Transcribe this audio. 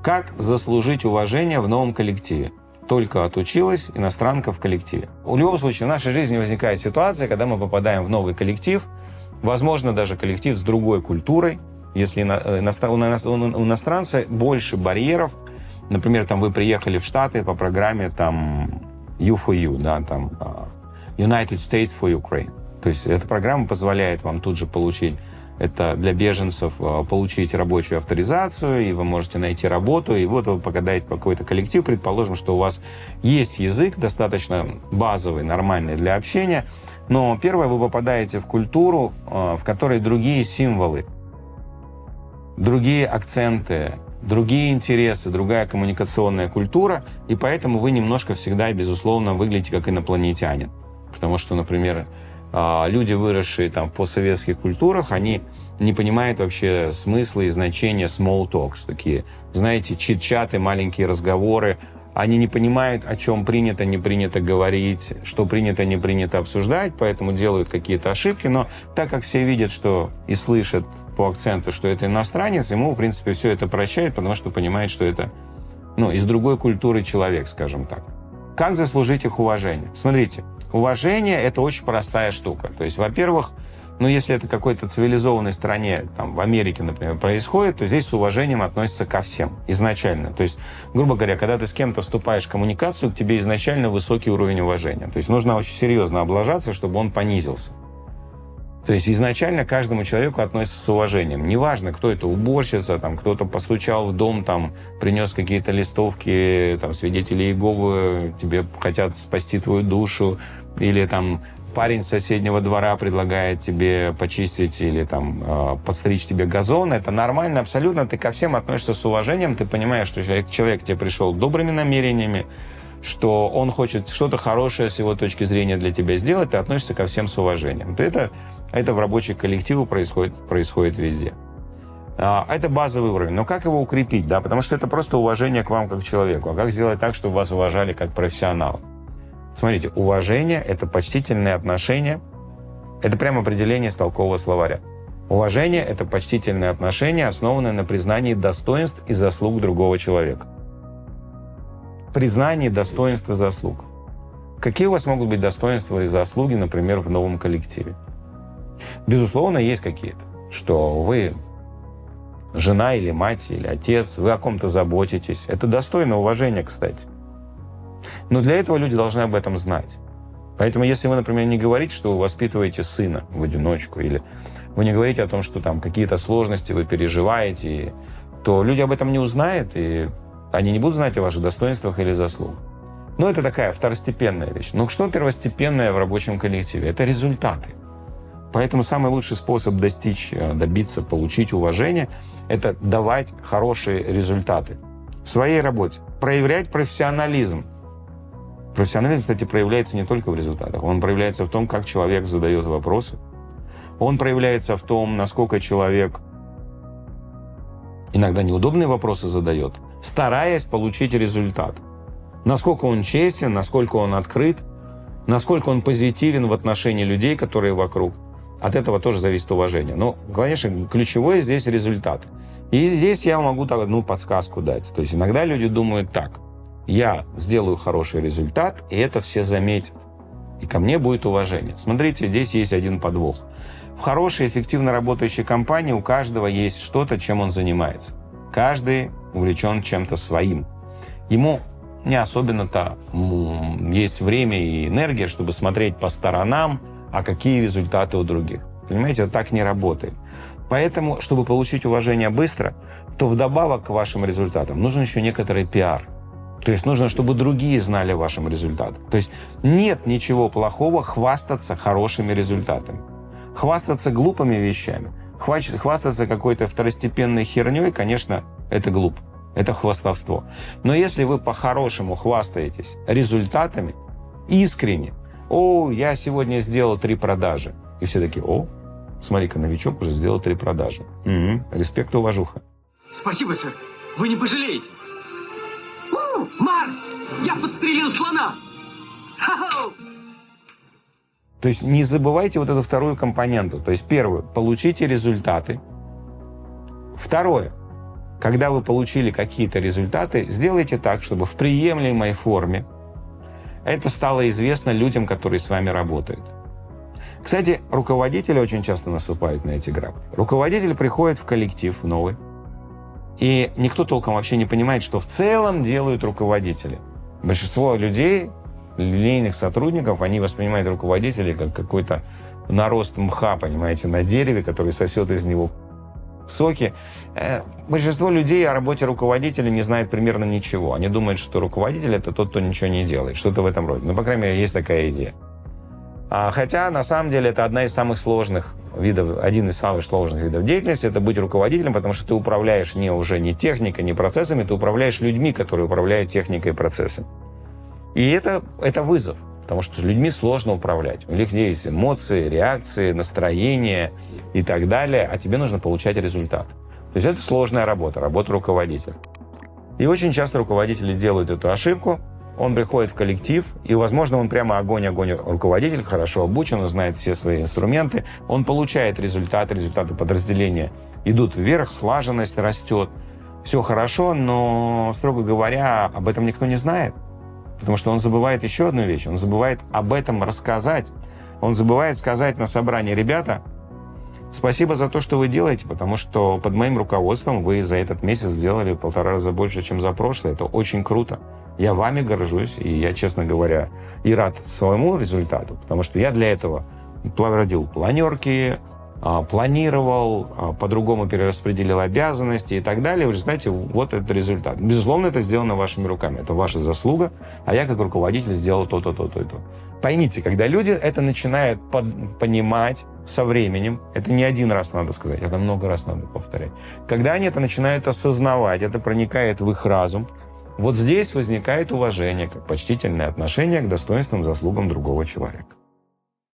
Как заслужить уважение в новом коллективе? Только отучилась иностранка в коллективе. В любом случае, в нашей жизни возникает ситуация, когда мы попадаем в новый коллектив, возможно, даже коллектив с другой культурой. Если у иностранца больше барьеров, например, там вы приехали в Штаты по программе там U4U, да, там United States for Ukraine. То есть эта программа позволяет вам тут же получить, это для беженцев, получить рабочую авторизацию, и вы можете найти работу, и вот вы попадаете в какой-то коллектив, предположим, что у вас есть язык достаточно базовый, нормальный для общения, но первое, вы попадаете в культуру, в которой другие символы, другие акценты, другие интересы, другая коммуникационная культура, и поэтому вы немножко всегда, безусловно, выглядите как инопланетянин. Потому что, например, люди, выросшие там в постсоветских культурах, они не понимают вообще смысла и значения small talks, такие, знаете, чит-чаты, маленькие разговоры. Они не понимают, о чем принято, не принято говорить, что принято, не принято обсуждать, поэтому делают какие-то ошибки. Но так как все видят, что и слышат по акценту, что это иностранец, ему, в принципе, все это прощают, потому что понимает, что это, из другой культуры человек, скажем так. Как заслужить их уважение? Смотрите, уважение — это очень простая штука. То есть, во-первых, если это в какой-то цивилизованной стране, там, в Америке, например, происходит, то здесь с уважением относятся ко всем изначально. То есть, грубо говоря, когда ты с кем-то вступаешь в коммуникацию, к тебе изначально высокий уровень уважения. То есть нужно очень серьезно облажаться, чтобы он понизился. То есть изначально к каждому человеку относятся с уважением. Неважно, кто это, уборщица, там, кто-то постучал в дом, там, принес какие-то листовки, там, свидетели Иеговы тебе хотят спасти твою душу, или там парень с соседнего двора предлагает тебе почистить или там подстричь тебе газон. Это нормально абсолютно. Ты ко всем относишься с уважением. Ты понимаешь, что человек к тебе пришел добрыми намерениями, что он хочет что-то хорошее с его точки зрения для тебя сделать. Ты относишься ко всем с уважением. Это в рабочих коллективах происходит везде. Это базовый уровень. Но как его укрепить? Да? Потому что это просто уважение к вам как к человеку. А как сделать так, чтобы вас уважали как профессионала? Смотрите, уважение — это почтительное отношение. Это прямо определение из толкового словаря. Уважение — это почтительное отношение, основанное на признании достоинств и заслуг другого человека. Признание достоинств и заслуг. Какие у вас могут быть достоинства и заслуги, например, в новом коллективе? Безусловно, есть какие-то. Что вы жена или мать, или отец, вы о ком-то заботитесь. Это достойно уважения, кстати. Но для этого люди должны об этом знать. Поэтому, если вы, например, не говорите, что вы воспитываете сына в одиночку, или вы не говорите о том, что там какие-то сложности вы переживаете, то люди об этом не узнают, и они не будут знать о ваших достоинствах или заслугах. Но это такая второстепенная вещь. Но что первостепенное в рабочем коллективе? Это результаты. Поэтому самый лучший способ добиться, получить уважение – это давать хорошие результаты в своей работе. Проявлять профессионализм. Профессионализм, кстати, проявляется не только в результатах. Он проявляется в том, как человек задает вопросы. Он проявляется в том, насколько человек иногда неудобные вопросы задает, стараясь получить результат. Насколько он честен, насколько он открыт, насколько он позитивен в отношении людей, которые вокруг. От этого тоже зависит уважение. Но, конечно, ключевое здесь результат. И здесь я могу одну подсказку дать. То есть иногда люди думают так: я сделаю хороший результат, и это все заметят. И ко мне будет уважение. Смотрите, здесь есть один подвох. В хорошей, эффективно работающей компании у каждого есть что-то, чем он занимается. Каждый увлечен чем-то своим. Ему не особенно-то есть время и энергия, чтобы смотреть по сторонам, а какие результаты у других. Понимаете, это так не работает. Поэтому, чтобы получить уважение быстро, то вдобавок к вашим результатам нужен еще некоторый пиар. То есть нужно, чтобы другие знали о вашем результате. То есть нет ничего плохого хвастаться хорошими результатами. Хвастаться глупыми вещами, хвастаться какой-то второстепенной херней, конечно, это глупо. Это хвастовство. Но если вы по-хорошему хвастаетесь результатами, искренне: «О, я сегодня сделал 3 продажи». И все такие: «О, смотри-ка, новичок уже сделал 3 продажи». Респект, уважуха. Спасибо, сэр. Вы не пожалеете. Марс! Я подстрелил слона! Ха-ха! То есть не забывайте вот эту вторую компоненту. То есть первую — получите результаты. Второе — Когда вы получили какие-то результаты, сделайте так, чтобы в приемлемой форме это стало известно людям, которые с вами работают. Кстати, руководители очень часто наступают на эти грабли. Руководитель приходит в коллектив новый, и никто толком вообще не понимает, что в целом делают руководители. Большинство людей, линейных сотрудников, они воспринимают руководителей как какой-то нарост мха, понимаете, на дереве, который сосет из него соки. Большинство людей о работе руководителя не знает примерно ничего. Они думают, что руководитель — это тот, кто ничего не делает. Что-то в этом роде. Ну, по крайней мере, есть такая идея. Хотя, на самом деле, это один из самых сложных видов деятельности — это быть руководителем, потому что ты управляешь уже не техникой, не процессами, ты управляешь людьми, которые управляют техникой и процессами. И это вызов, потому что с людьми сложно управлять. У них есть эмоции, реакции, настроение и так далее, а тебе нужно получать результат. То есть это сложная работа руководителя. И очень часто руководители делают эту ошибку. Он приходит в коллектив, и, возможно, он прямо огонь руководитель, хорошо обучен, он знает все свои инструменты, он получает результаты подразделения идут вверх, слаженность растет, все хорошо, но, строго говоря, об этом никто не знает, потому что он забывает еще одну вещь, он забывает об этом рассказать, он забывает сказать на собрании: ребята, спасибо за то, что вы делаете, потому что под моим руководством вы за этот месяц сделали в 1,5 раза больше, чем за прошлый, это очень круто. Я вами горжусь, и я, честно говоря, и рад своему результату, потому что я для этого проводил планерки, планировал, по-другому перераспределил обязанности и так далее. В результате вот этот результат. Безусловно, это сделано вашими руками. Это ваша заслуга, а я как руководитель сделал то-то, то-то и то. Поймите, когда люди это начинают понимать со временем, это не один раз надо сказать, это много раз надо повторять. Когда они это начинают осознавать, это проникает в их разум, вот здесь возникает уважение, как почтительное отношение к достоинствам, заслугам другого человека.